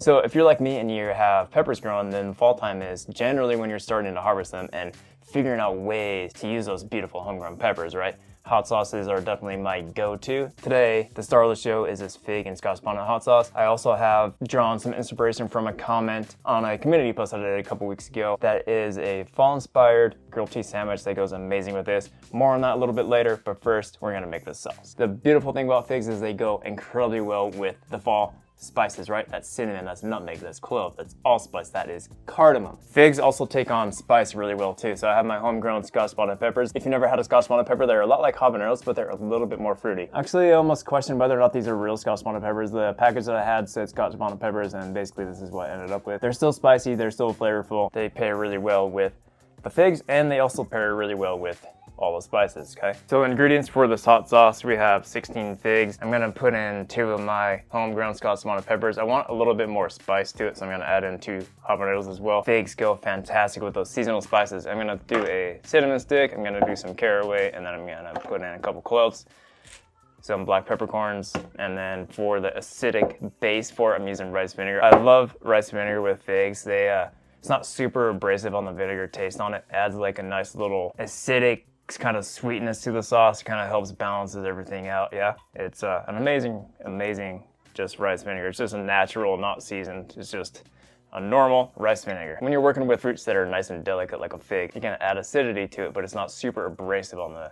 So if you're like me and you have peppers growing, then fall time is generally when you're starting to harvest them and figuring out ways to use those beautiful homegrown peppers, right? Hot sauces are definitely my go-to. Today, the star of the show is this fig and Scotch bonnet hot sauce. I also have drawn some inspiration from a comment on a community post I did a couple weeks ago. That is a fall-inspired grilled cheese sandwich that goes amazing with this. More on that a little bit later, but first, we're gonna make this sauce. The beautiful thing about figs is they go incredibly well with the fall spices, right? That's cinnamon, that's nutmeg, that's clove, that's allspice, that is cardamom. Figs also take on spice really well too. So I have my homegrown Scotch bonnet peppers. If you never had a Scotch bonnet pepper, they're a lot like habaneros, but they're a little bit more fruity. Actually, I almost questioned whether or not these are real Scotch bonnet peppers. The package that I had said Scotch bonnet peppers, and basically this is what I ended up with. They're still spicy, they're still flavorful. They pair really well with the figs, and they also pair really well with all the spices, okay? So ingredients for this hot sauce, we have 16 figs. I'm gonna put in 2 of my homegrown Scotch bonnet peppers. I want a little bit more spice to it, so I'm gonna add in 2 habaneros as well. Figs go fantastic with those seasonal spices. I'm gonna do a cinnamon stick, I'm gonna do some caraway, and then I'm gonna put in a couple cloves, some black peppercorns, and then for the acidic base for it, I'm using rice vinegar. I love rice vinegar with figs. It's not super abrasive on the vinegar taste on it. Adds like a nice little acidic kind of sweetness to the sauce. It kind of helps balances everything out. Yeah, it's an amazing just rice vinegar. It's just a natural, not seasoned. It's just a normal rice vinegar. When you're working with fruits that are nice and delicate like a fig, you can add acidity to it, but it's not super abrasive on the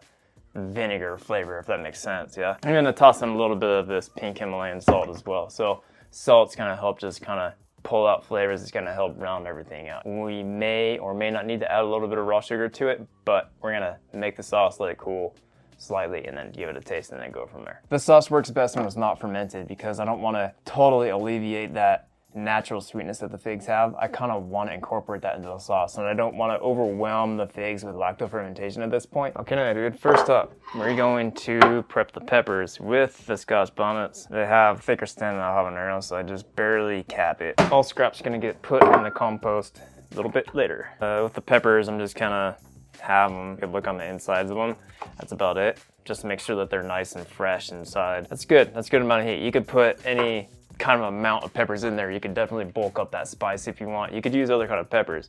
vinegar flavor, if that makes sense. Yeah, I'm gonna toss in a little bit of this pink Himalayan salt as well. So salt's gonna help just kind of pull out flavors. It's gonna help round everything out. We may or may not need to add a little bit of raw sugar to it, but we're gonna make the sauce, let it cool slightly, and then give it a taste and then go from there. The sauce works best when it's not fermented because I don't wanna totally alleviate that natural sweetness that the figs have. I kind of want to incorporate that into the sauce, and I don't want to overwhelm the figs with lacto fermentation at this point. Okay, now, dude, first up, we're going to prep the peppers with the Scotch bonnets. They have thicker stem than a habanero, so I just barely cap it. All scraps gonna get put in the compost a little bit later. With the peppers, I'm just kind of have them. You can look on the insides of them. That's about it. Just to make sure that they're nice and fresh inside. That's good. That's a good amount of heat. You could put any kind of amount of peppers in there. You could definitely bulk up that spice if you want. You could use other kind of peppers.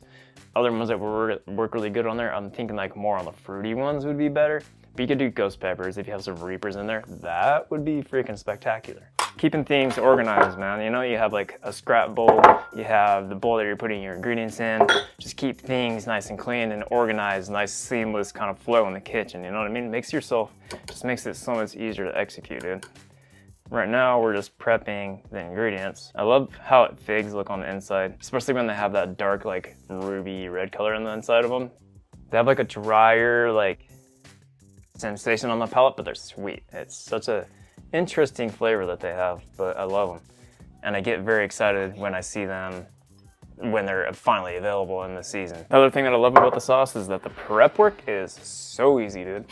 Other ones that work really good on there, I'm thinking like more on the fruity ones would be better. But you could do ghost peppers if you have some reapers in there. That would be freaking spectacular. Keeping things organized, man. You know, you have like a scrap bowl, you have the bowl that you're putting your ingredients in. Just keep things nice and clean and organized, nice seamless kind of flow in the kitchen, you know what I mean? Just makes it so much easier to execute, dude. Right now, we're just prepping the ingredients. I love how figs look on the inside, especially when they have that dark, like, ruby red color on the inside of them. They have like a drier, like, sensation on the palate, but they're sweet. It's such a interesting flavor that they have, but I love them. And I get very excited when I see them when they're finally available in the season. Another thing that I love about the sauce is that the prep work is so easy, dude.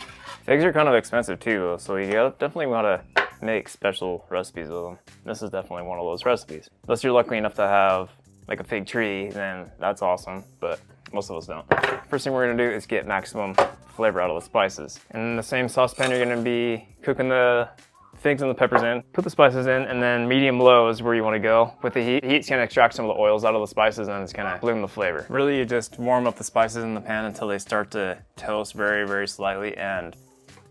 Figs are kind of expensive too, though, so you definitely want to make special recipes with them. This is definitely one of those recipes. Unless you're lucky enough to have like a fig tree, then that's awesome, but most of us don't. First thing we're gonna do is get maximum flavor out of the spices. In the same saucepan, you're gonna be cooking the figs and the peppers in, put the spices in, and then medium-low is where you wanna go with the heat. The heat's gonna extract some of the oils out of the spices, and it's gonna bloom the flavor. Really, you just warm up the spices in the pan until they start to toast very, very slightly, and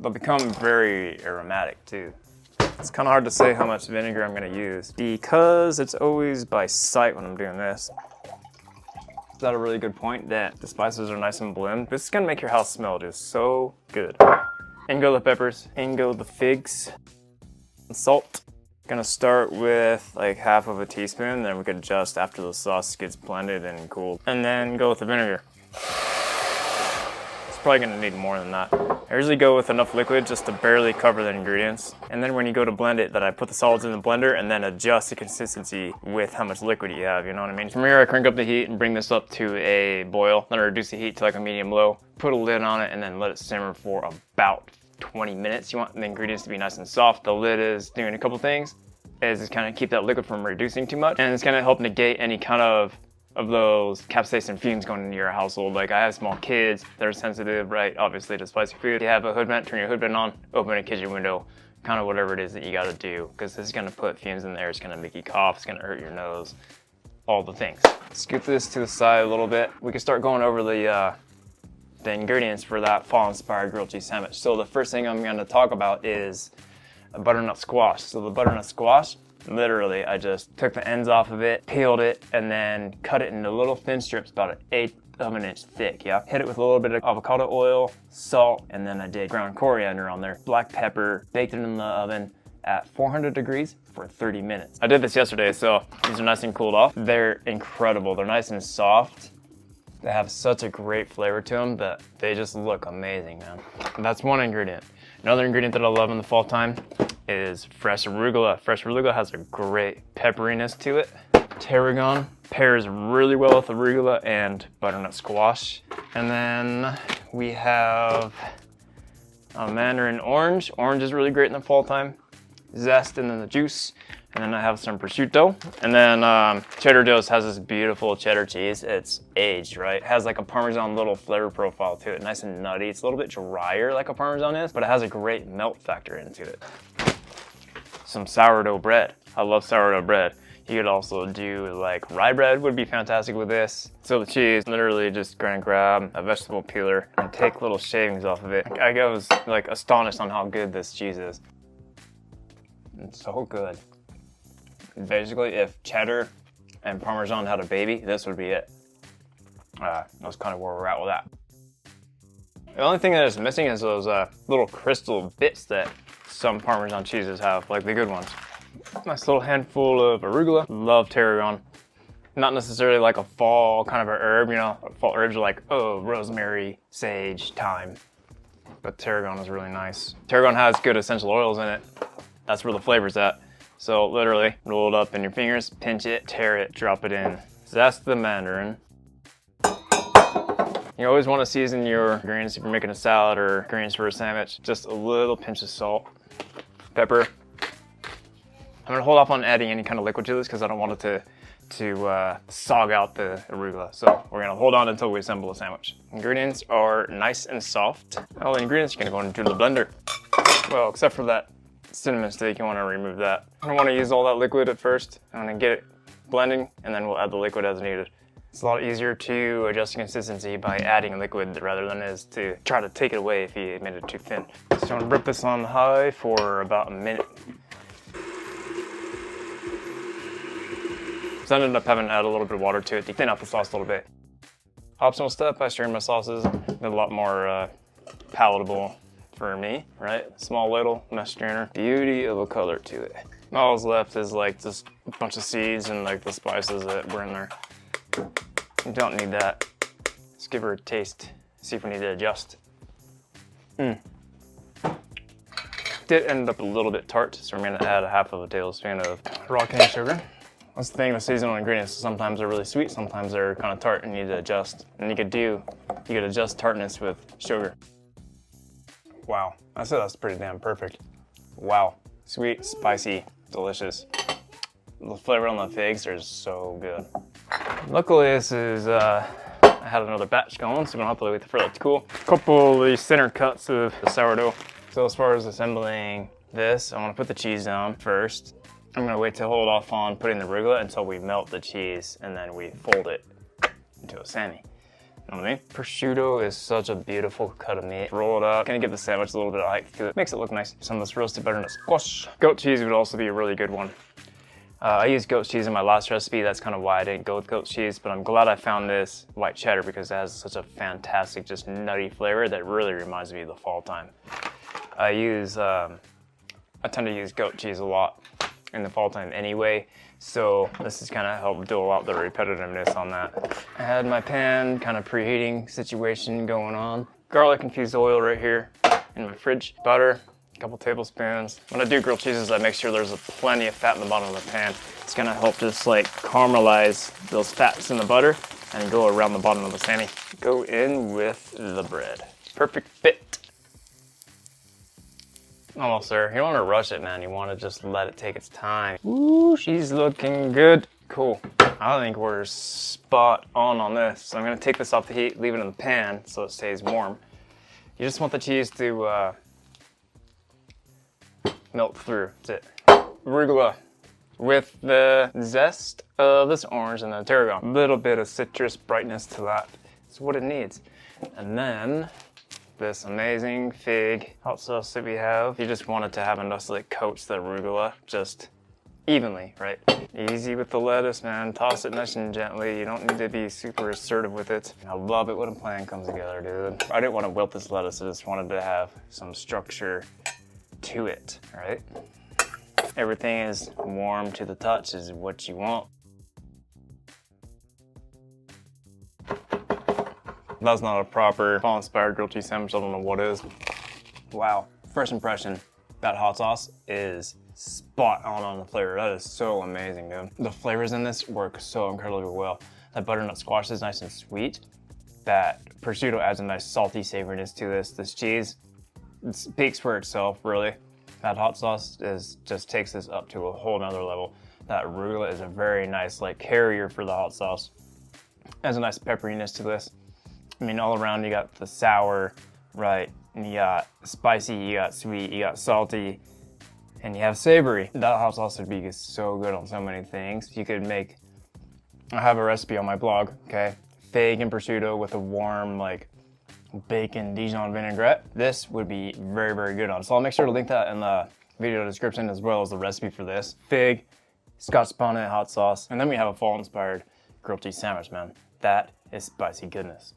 they'll become very aromatic too. It's kind of hard to say how much vinegar I'm going to use because it's always by sight when I'm doing this. Is that a really good point that the spices are nice and blend? This is going to make your house smell just so good. In go the peppers, in go the figs, and salt. Gonna start with like half of a teaspoon, then we can adjust after the sauce gets blended and cooled. And then go with the vinegar. It's probably gonna need more than that. I usually go with enough liquid just to barely cover the ingredients. And then when you go to blend it, then I put the solids in the blender and then adjust the consistency with how much liquid you have, you know what I mean? From here, I crank up the heat and bring this up to a boil. Then I reduce the heat to like a medium-low, put a lid on it, and then let it simmer for about 20 minutes. You want the ingredients to be nice and soft. The lid is doing a couple things. Is kind of keep that liquid from reducing too much. And it's gonna help negate any kind of those capsaicin fumes going into your household. Like I have small kids that are sensitive, right, obviously to spicy food. If you have a hood vent, turn your hood vent on, open a kitchen window, kind of whatever it is that you gotta do, because this is gonna put fumes in there, it's gonna make you cough, it's gonna hurt your nose. all the things. Scoot this to the side a little bit. We can start going over the ingredients for that fall-inspired grilled cheese sandwich. So the first thing I'm gonna talk about is a butternut squash. So the butternut squash, literally, I just took the ends off of it, peeled it, and then cut it into little thin strips, about 1/8 of an inch thick, yeah? Hit it with a little bit of avocado oil, salt, and then I did ground coriander on there, black pepper, baked it in the oven at 400 degrees for 30 minutes. I did this yesterday, so these are nice and cooled off. They're incredible. They're nice and soft. They have such a great flavor to them that they just look amazing, man. That's one ingredient. Another ingredient that I love in the fall time is fresh arugula. Fresh arugula has a great pepperiness to it. Tarragon pairs really well with arugula and butternut squash. And then we have a mandarin orange. Orange is really great in the fall time. Zest and then the juice. And then I have some prosciutto. And then Cheddar Dose has this beautiful cheddar cheese. It's aged, right? It has like a Parmesan little flavor profile to it. Nice and nutty. It's a little bit drier like a Parmesan is, but it has a great melt factor into it. Some sourdough bread. I love sourdough bread. You could also do like rye bread would be fantastic with this. So the cheese, literally just gonna grab a vegetable peeler and take little shavings off of it. I was like astonished on how good this cheese is. It's so good. Basically, if cheddar and Parmesan had a baby, this would be it. That's kind of where we're at with that. The only thing that is missing is those little crystal bits that some Parmesan cheeses have, like the good ones. Nice little handful of arugula. Love tarragon. Not necessarily like a fall kind of a herb, you know. Fall herbs are like, oh, rosemary, sage, thyme. But tarragon is really nice. Tarragon has good essential oils in it. That's where the flavor's at. So literally, roll it up in your fingers, pinch it, tear it, drop it in. Zest the mandarin. You always want to season your greens if you're making a salad or greens for a sandwich. Just a little pinch of salt, pepper. I'm gonna hold off on adding any kind of liquid to this because I don't want it to sog out the arugula. So we're gonna hold on until we assemble the sandwich. Ingredients are nice and soft. All the ingredients are gonna go into the blender. Well, except for that cinnamon stick, you wanna remove that. I don't wanna use all that liquid at first. I'm gonna get it blending and then we'll add the liquid as needed. It's a lot easier to adjust the consistency by adding liquid rather than it is to try to take it away if you made it too thin. So I'm gonna rip this on high for about a minute. So I ended up having to add a little bit of water to it to thin out the sauce a little bit. Optional step, I strain my sauces. They're a lot more palatable for me, right? Small little mesh strainer. Beauty of a color to it. All that's left is like just a bunch of seeds and like the spices that were in there. You don't need that. Let's give her a taste. See if we need to adjust. Did end up a little bit tart, so I'm gonna add a half of a tablespoon of raw cane sugar. That's the thing with seasonal ingredients. Sometimes they're really sweet, sometimes they're kind of tart and you need to adjust. And you could adjust tartness with sugar. Wow, I said that's pretty damn perfect. Wow, sweet, spicy, delicious. The flavor on the figs are so good. Luckily, this is, I had another batch going, so we don't have to wait for that to cool. A couple of these center cuts of the sourdough. So as far as assembling this, I want to put the cheese down first. I'm gonna wait to hold off on putting the arugula until we melt the cheese and then we fold it into a Sammy. You know what I mean? Prosciutto is such a beautiful cut of meat. Roll it up, gonna give the sandwich a little bit of height to it. Makes it look nice. Some of this roasted butternut squash. Goat cheese would also be a really good one. I used goat cheese in my last recipe. That's kind of why I didn't go with goat cheese, but I'm glad I found this white cheddar because it has such a fantastic, just nutty flavor that really reminds me of the fall time. I tend to use goat cheese a lot in the fall time anyway, so this is kind of helped dull out the repetitiveness on that. I had my pan kind of preheating situation going on. Garlic infused oil right here in my fridge. Butter, a couple tablespoons. When I do grilled cheeses, I make sure there's plenty of fat in the bottom of the pan. It's gonna help just like caramelize those fats in the butter and go around the bottom of the Sammy. Go in with the bread. Perfect fit. Almost there. You don't want to rush it, man. You want to just let it take its time. Ooh, she's looking good. Cool. I think we're spot on this. So I'm going to take this off the heat, leave it in the pan so it stays warm. You just want the cheese to melt through. That's it. Arugula. with the zest of this orange and the tarragon. A little bit of citrus brightness to that. It's what it needs. And then this amazing fig hot sauce that we have. You just want it to have enough so it coats the arugula just evenly, right? Easy with the lettuce, man. Toss it nice and gently. You don't need to be super assertive with it. I love it when a plan comes together, dude. I didn't want to wilt this lettuce. I just wanted to have some structure to it, right? Everything is warm to the touch is what you want. That's not a proper fall-inspired grilled cheese sandwich. I don't know what is. Wow, first impression, that hot sauce is spot on the flavor. That is so amazing, dude. The flavors in this work so incredibly well. That butternut squash is nice and sweet. That prosciutto adds a nice salty savoriness to this. This cheese, it speaks for itself, really. That hot sauce just takes this up to a whole nother level. That arugula is a very nice like carrier for the hot sauce. Adds a nice pepperiness to this. I mean, all around you got the sour, right? And you got spicy, you got sweet, you got salty, and you have savory. That hot sauce would be so good on so many things. You could make, I have a recipe on my blog, okay? Fig and prosciutto with a warm, like, bacon Dijon vinaigrette. This would be very, very good on. So I'll make sure to link that in the video description as well as the recipe for this. Fig, Scotch bonnet hot sauce, and then we have a fall-inspired grilled cheese sandwich, man. That is spicy goodness.